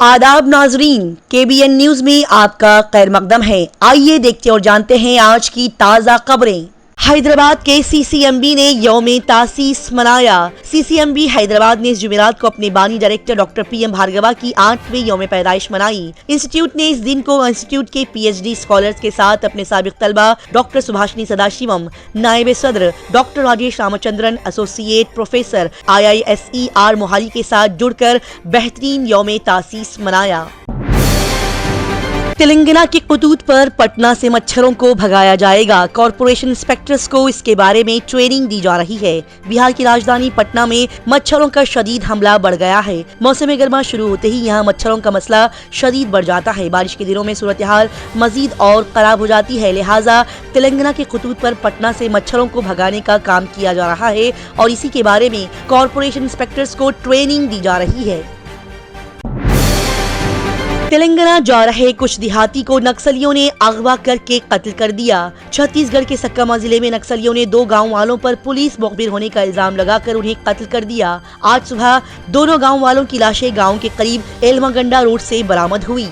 आदाब नाजरीन, KBN news में आपका खैर मकदम है। आइए देखते और जानते हैं आज की ताज़ा खबरें। हैदराबाद के CCMB ने यौम तासीस मनाया। CCMB हैदराबाद ने इस जुमेरात को अपने बानी डायरेक्टर डॉक्टर PM भार्गवा की 8वीं यौम पैदाइश मनाई। इंस्टीट्यूट ने इस दिन को इंस्टीट्यूट के PhD स्कॉलर्स के साथ अपने साबिक तलबा डॉक्टर सुभाषिनी सदाशिवम, नायब सदर doctor Rajesh Ramachandran, associate professor IISER Mohali के साथ जुड़कर बेहतरीन यौम तासीस मनाया। तेलंगाना के खतूत पर पटना से मच्छरों को भगाया जाएगा। कॉरपोरेशन इंस्पेक्टर्स को इसके बारे में ट्रेनिंग दी जा रही है। बिहार की राजधानी पटना में मच्छरों का शदीद हमला बढ़ गया है। मौसम गर्मा शुरू होते ही यहाँ मच्छरों का मसला शदीद बढ़ जाता है। बारिश के दिनों में सूरत हाल मजीद और खराब हो जाती है। लिहाजा तेलंगाना के खतूत पर पटना से मच्छरों को भगाने का काम किया जा रहा है और इसी के बारे में कॉरपोरेशन इंस्पेक्टर्स को ट्रेनिंग दी जा रही है। तेलंगाना जा रहे कुछ देहाती को नक्सलियों ने अगवा करके कत्ल कर दिया। छत्तीसगढ़ के सक्कामा जिले में नक्सलियों ने 2 गांव वालों पर पुलिस मुखबिर होने का इल्जाम लगाकर उन्हें कत्ल कर दिया। आज सुबह दोनों गांव वालों की लाशें गांव के करीब एलमागंडा रोड से बरामद हुई।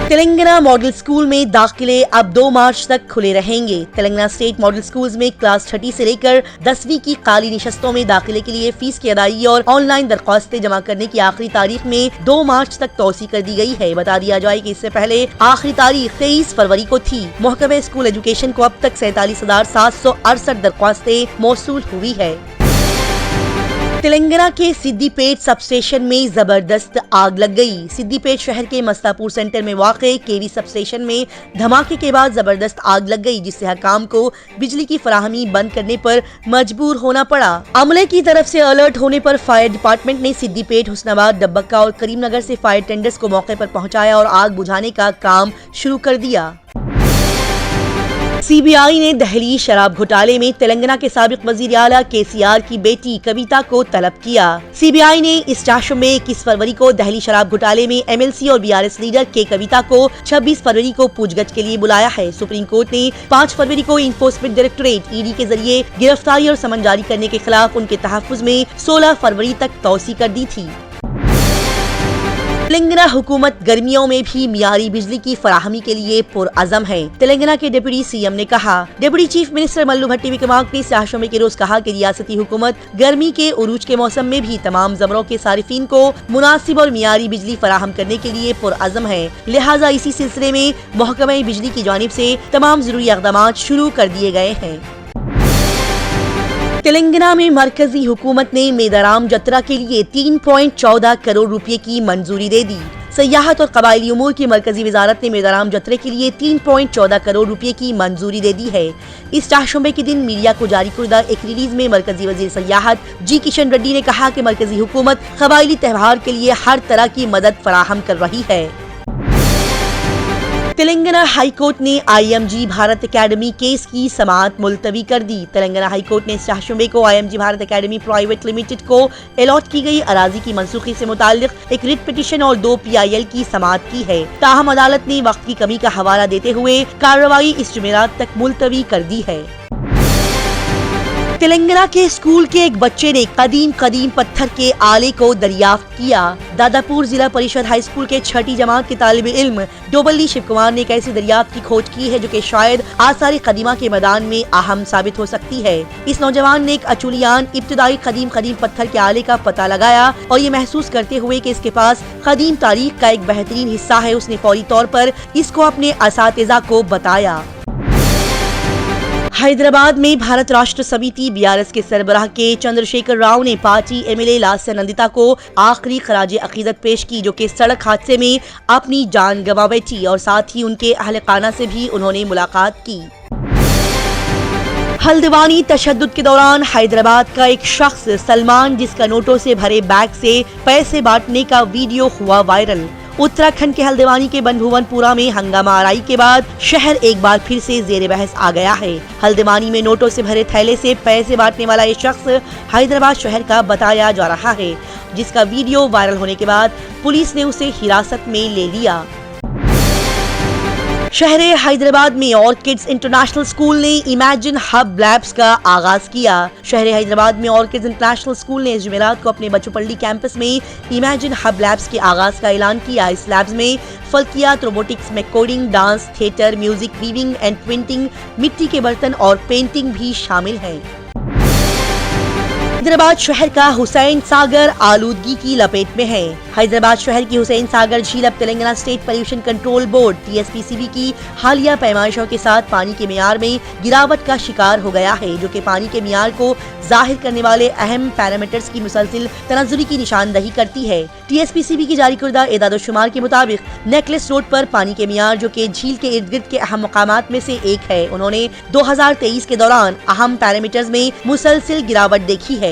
तेलंगाना मॉडल स्कूल में दाखिले अब 2 मार्च तक खुले रहेंगे। तेलंगाना स्टेट मॉडल स्कूल्स में क्लास 6 से लेकर 10वीं की खाली निशस्तों में दाखिले के लिए फीस की अदायगी और ऑनलाइन दरख्वास्तें जमा करने की आखिरी तारीख में 2 मार्च तक तौसी कर दी गई है। बता दिया जाए कि इससे पहले आखिरी तारीख 23 फरवरी को थी। महकमे स्कूल एजुकेशन को अब तक 47,768 दरख्वास्तें मौसूल हुई है। तेलंगाना के सिद्दीपेट सब स्टेशन में जबरदस्त आग लग गई। सिद्दीपेट शहर के मस्तापुर सेंटर में वाक़े केवी सब स्टेशन में धमाके के बाद जबरदस्त आग लग गई, जिससे हकाम को बिजली की फराहमी बंद करने पर मजबूर होना पड़ा। अमले की तरफ से अलर्ट होने पर फायर डिपार्टमेंट ने सिद्दीपेट, हुस्नाबाद, डब्बक्का और करीमनगर से फायर टेंडर्स को मौके पर पहुंचाया और आग बुझाने का काम शुरू कर दिया। CBI ने दहली शराब घोटाले में तेलंगाना के साबिक वजीर आला KCR की बेटी कविता को तलब किया। CBI ने इस चाशुम में 21 फरवरी को दहली शराब घोटाले में MLC और BRS लीडर के कविता को 26 फरवरी को पूछगछ के लिए बुलाया है। सुप्रीम कोर्ट ने 5 फरवरी को इन्फोर्समेंट डायरेक्टोरेट ED के जरिए गिरफ्तारी और समन जारी करने के खिलाफ उनके तहफ्फुज में 16 फरवरी तक तौसी कर दी थी। तेलंगाना हुकूमत गर्मियों में भी मियारी बिजली की फराहमी के लिए पुरअज़म है। तेलंगाना के डिप्टी CM ने कहा। डिप्टी चीफ मिनिस्टर मल्लू भट्टी विक्रमार्क ने सियासत के रोज कहा कि रियासती हुकूमत गर्मी के उरूज के मौसम में भी तमाम ज़मरों के सारिफिन को मुनासिब और मियारी बिजली फराहम करने के लिए पुरअज़म है। लिहाजा इसी सिलसिले में महकमे बिजली की जानिब से तमाम जरूरी इक़दामात शुरू कर दिए गए हैं। तेलंगाना में मरकजी हुकूमत ने मेदाराम जत्रा के लिए 3.14 करोड़ रुपए की मंजूरी दे दी। सयाहत और कबायली उमूर की मरकजी वजारत ने मेदाराम जत्रे के लिए 3.14 करोड़ रुपए की मंजूरी दे दी है। इस चाशुमे के दिन मीडिया को जारी करदा एक रिलीज में मरकजी वजीर सयाहत G किशन रेड्डी ने कहा कि मरकजी हुकूमत कबायली त्योहार के लिए हर तरह की मदद फराहम कर रही है। तेलंगाना हाई कोर्ट ने IMG भारत एकेडमी केस की समाअत मुलतवी कर दी। तेलंगाना हाई कोर्ट ने इस चाशुमे को IMG Bharat academy private limited को अलॉट की गई अराजी की मनसूखी से मुताल्लिक एक रिट पिटीशन और 2 PIL की समाअत की है। ताहम अदालत ने वक्त की कमी का हवाला देते हुए कार्रवाई इस जुमेरात तक मुलतवी कर दी है। तेलंगाना के स्कूल के एक बच्चे ने कदीम पत्थर के आले को दरियाफ्त किया। दादापुर जिला परिषद हाई स्कूल के 6ठी जमात के तालिब इल्म डोबल्ली शिव कुमार ने एक ऐसी दरियाफ्त की खोज की है जो कि शायद आसार कदीमा के मैदान में अहम साबित हो सकती है। इस नौजवान ने एक अचुलियान इब्तदाई कदीम पत्थर के आले का पता लगाया और ये महसूस करते हुए कि इसके पास कदीम तारीख का एक बेहतरीन हिस्सा है, उसने फौरी तौर पर इसको अपने असातिज़ा को बताया। हैदराबाद में भारत राष्ट्र समिति BRS के सरबराह के चंद्रशेखर राव ने पार्टी MLA लास्य नंदिता को आखिरी खराज अकीदत पेश की, जो कि सड़क हादसे में अपनी जान गंवा बैठी और साथ ही उनके अहले खाना से भी उन्होंने मुलाकात की। हल्द्वानी तशद्दुद के दौरान हैदराबाद का एक शख्स सलमान, जिसका नोटों से भरे बैग से पैसे बांटने का वीडियो हुआ वायरल। उत्तराखंड के हल्द्वानी के बनभुवनपुरा में हंगामा आराई के बाद शहर एक बार फिर से जेर बहस आ गया है। हल्द्वानी में नोटों से भरे थैले से पैसे बांटने वाला ये शख्स हैदराबाद शहर का बताया जा रहा है, जिसका वीडियो वायरल होने के बाद पुलिस ने उसे हिरासत में ले लिया। شہر حیدرآباد میں آرکڈز انٹرنیشنل اسکول نے امیجن ہب لیبس کا آغاز کیا۔ شہر حیدرآباد میں آرکڈز انٹرنیشنل اسکول نے اس جمعرات کو اپنے بچوپلی کیمپس میں امیجن ہب لیبس کے آغاز کا اعلان کیا۔ اس لیبس میں فلکیات، روبوٹکس میں coding, dance, theatre, music, weaving and printing, مٹی کے برتن اور پینٹنگ بھی شامل ہیں۔ حیدرآباد شہر کا حسین ساگر آلودگی کی لپیٹ میں ہے۔ حیدرآباد شہر کی حسین ساگر جھیل اب Telangana state pollution control board (TSPCB) کی حالیہ پیمائشوں کے ساتھ پانی کے معیار میں گراوٹ کا شکار ہو گیا ہے، جو کہ پانی کے معیار کو ظاہر کرنے والے اہم پیرامیٹرز کی مسلسل تنزلی کی نشاندہی کرتی ہے۔ TSPCB کی جاری کردہ اعداد و شمار کے مطابق نیکلس روڈ پر پانی کے معیار، جو کہ جھیل کے ارد گرد کے اہم مقامات میں سے ایک ہے، انہوں نے 2023 کے دوران اہم پیرامیٹرز میں مسلسل گراوٹ دیکھی ہے۔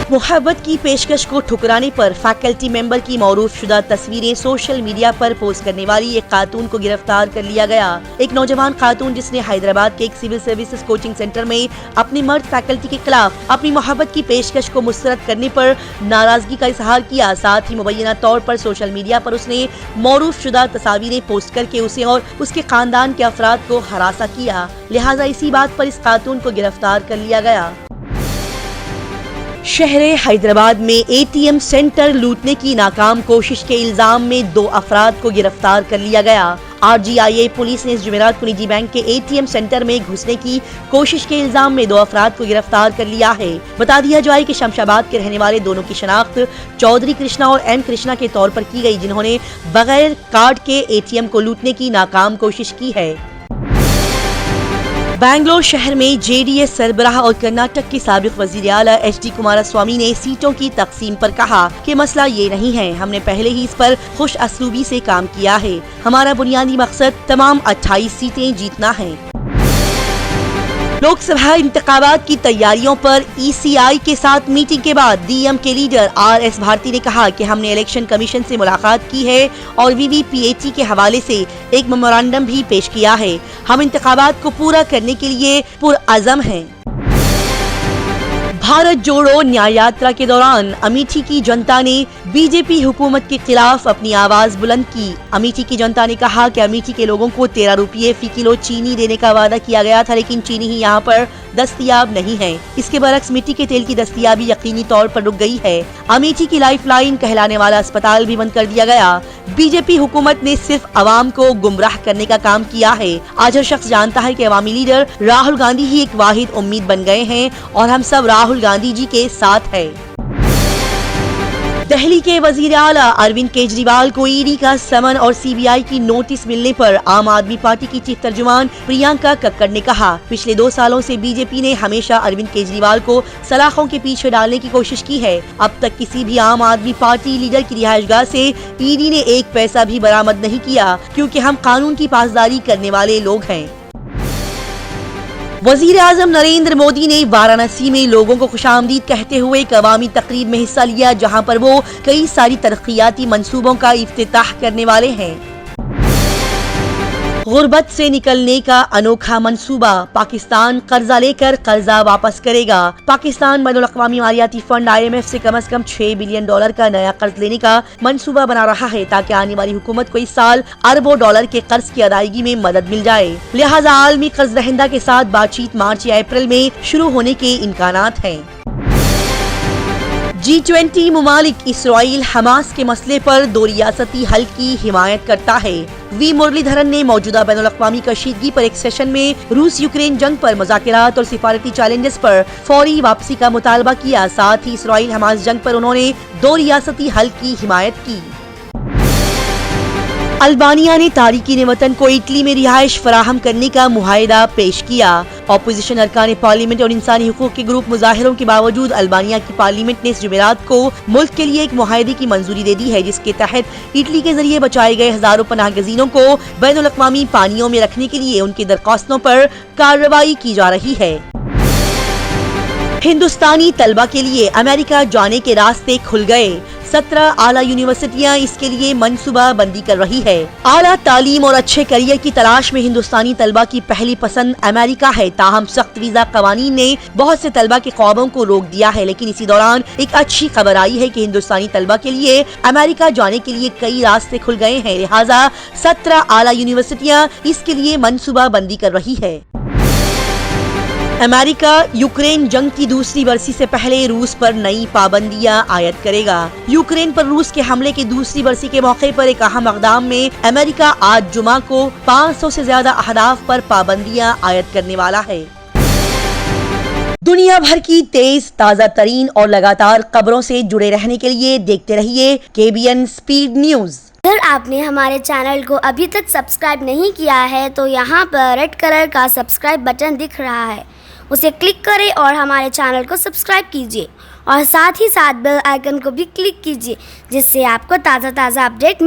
محبت کی پیشکش کو ٹھکرانے پر فیکلٹی ممبر کی معروف شدہ تصویریں سوشل میڈیا پر پوسٹ کرنے والی ایک خاتون کو گرفتار کر لیا گیا۔ ایک نوجوان خاتون جس نے حیدرآباد کے ایک سول سروسز کوچنگ سینٹر میں اپنے مرد فیکلٹی کے خلاف اپنی محبت کی پیشکش کو مسترد کرنے پر ناراضگی کا اظہار کیا، ساتھ ہی مبینہ طور پر سوشل میڈیا پر اس نے معروف شدہ تصاویریں پوسٹ کر کے اسے اور اس کے خاندان کے افراد کو ہراساں کیا، لہٰذا اسی بات پر اس خاتون کو گرفتار کر لیا گیا۔ شہر حیدرآباد میں ATM سینٹر لوٹنے کی ناکام کوشش کے الزام میں 2 افراد کو گرفتار کر لیا گیا۔ RGIA پولیس نے اس جمعرات کو نجی بینک کے ATM سینٹر میں گھسنے کی کوشش کے الزام میں 2 افراد کو گرفتار کر لیا ہے۔ بتا دیا جائے کہ شمش آباد کے رہنے والے دونوں کی شناخت چودھری کرشنا اور M کرشنا کے طور پر کی گئی، جنہوں نے بغیر کارڈ کے ATM کو لوٹنے کی ناکام کوشش کی ہے۔ بنگلور شہر میں JDS سربراہ اور کرناٹک کے سابق وزیر اعلیٰ HD کماراسوامی نے سیٹوں کی تقسیم پر کہا کہ مسئلہ یہ نہیں ہے، ہم نے پہلے ہی اس پر خوش اسلوبی سے کام کیا ہے، ہمارا بنیادی مقصد تمام 28 سیٹیں جیتنا ہے۔ لوک سبھا انتخابات کی تیاریوں پر ECI کے ساتھ میٹنگ کے بعد DM کے لیڈر RS بھارتی نے کہا کہ ہم نے الیکشن کمیشن سے ملاقات کی ہے اور VVPAT کے حوالے سے ایک میمورنڈم بھی پیش کیا ہے، ہم انتخابات کو پورا کرنے کے لیے پرعزم ہیں۔ بھارت جوڑو نیائے یاترا کے دوران امیٹھی کی جنتا نے BJP حکومت کے خلاف اپنی آواز بلند کی۔ امیٹھی کی جنتا نے کہا کہ امیٹھی کے لوگوں کو 13 روپے فی کلو چینی دینے کا وعدہ کیا گیا تھا، لیکن چینی ہی یہاں پر دستیاب نہیں ہے۔ اس کے برعکس مٹی کے تیل کی دستیابی یقینی طور پر رک گئی ہے۔ امیٹھی کی لائف لائن کہلانے والا اسپتال بھی بند کر دیا گیا۔ BJP حکومت نے صرف عوام کو گمراہ کرنے کا کام کیا ہے۔ آج ہر شخص جانتا ہے کہ عوامی لیڈر راہل گاندھی ہی ایک واحد امید بن گئے ہیں اور ہم سب راہل گاندھی جی کے ساتھ ہیں۔ دہلی کے وزیر اعلیٰ اروند کیجریوال کو ED کا سمن اور CBI کی نوٹس ملنے پر عام آدمی پارٹی کی چیف ترجمان پرینکا ککڑ نے کہا، پچھلے 2 سالوں سے BJP نے ہمیشہ اروند کیجریوال کو سلاخوں کے پیچھے ڈالنے کی کوشش کی ہے۔ اب تک کسی بھی عام آدمی پارٹی لیڈر کی رہائش گاہ سے ED نے 1 پیسہ بھی برآمد نہیں کیا، کیونکہ ہم قانون کی پاسداری کرنے والے لوگ ہیں۔ وزیر اعظم نریندر مودی نے وارانسی میں لوگوں کو خوش آمدید کہتے ہوئے ایک عوامی تقریب میں حصہ لیا، جہاں پر وہ کئی ساری ترقیاتی منصوبوں کا افتتاح کرنے والے ہیں۔ غربت سے نکلنے کا انوکھا منصوبہ، پاکستان قرضہ لے کر قرضہ واپس کرے گا۔ پاکستان بین الاقوامی مالیاتی فنڈ IMF سے کم از کم $6 بلین کا نیا قرض لینے کا منصوبہ بنا رہا ہے، تاکہ آنے والی حکومت کو اس سال اربوں ڈالر کے قرض کی ادائیگی میں مدد مل جائے، لہٰذا عالمی قرض دہندہ کے ساتھ بات چیت مارچ یا اپریل میں شروع ہونے کے امکانات ہیں۔ G20 ممالک اسرائیل حماس کے مسئلے پر 2 ریاستی حل کی حمایت کرتا ہے۔ وی مرلی دھرن نے موجودہ بین الاقوامی کشیدگی پر ایک سیشن میں روس یوکرین جنگ پر مذاکرات اور سفارتی چیلنجز پر فوری واپسی کا مطالبہ کیا، ساتھ ہی اسرائیل حماس جنگ پر انہوں نے 2 ریاستی حل کی حمایت کی۔ البانیہ نے تارکین وطن کو اٹلی میں رہائش فراہم کرنے کا معاہدہ پیش کیا۔ اپوزیشن ارکان پارلیمنٹ اور انسانی حقوق کے گروپ مظاہروں کے باوجود البانیہ کی پارلیمنٹ نے اس جمعرات کو ملک کے لیے ایک معاہدے کی منظوری دے دی ہے، جس کے تحت اٹلی کے ذریعے بچائے گئے ہزاروں پناہ گزینوں کو بین الاقوامی پانیوں میں رکھنے کے لیے ان کی درخواستوں پر کارروائی کی جا رہی ہے۔ हिंदुस्तानी तलबा के लिए अमेरिका जाने के रास्ते खुल गए। 17 आला यूनिवर्सिटियां इसके लिए मंसूबा बंदी कर रही है। आला तालीम और अच्छे करियर की तलाश में हिंदुस्तानी तलबा की पहली पसंद अमेरिका है। ताहम सख्त वीजा कवानीन ने बहुत से तलबा के ख्वाबों को रोक दिया है, लेकिन इसी दौरान एक अच्छी खबर आई है कि हिंदुस्तानी तलबा के लिए अमेरिका जाने के लिए कई रास्ते खुल गए हैं। लिहाजा 17 आला यूनिवर्सिटियां इसके लिए मंसूबा बंदी कर रही है। अमेरिका यूक्रेन जंग की दूसरी बरसी से पहले रूस पर नई पाबंदियां आयद करेगा। यूक्रेन पर रूस के हमले की दूसरी बरसी के मौके पर एक अहम इक़दाम में अमेरिका आज जुमा को 500 से ज्यादा अहदाफ पर पाबंदियां आयद करने वाला है। दुनिया भर की तेज ताज़ा तरीन और लगातार खबरों से जुड़े रहने के लिए देखते रहिए KBN स्पीड न्यूज। अगर आपने हमारे चैनल को अभी तक सब्सक्राइब नहीं किया है तो यहाँ पर रेड कलर का सब्सक्राइब बटन दिख रहा है, उसे क्लिक करें और हमारे चैनल को सब्सक्राइब कीजिए और साथ ही साथ बेल आइकन को भी क्लिक कीजिए, जिससे आपको ताज़ा अपडेट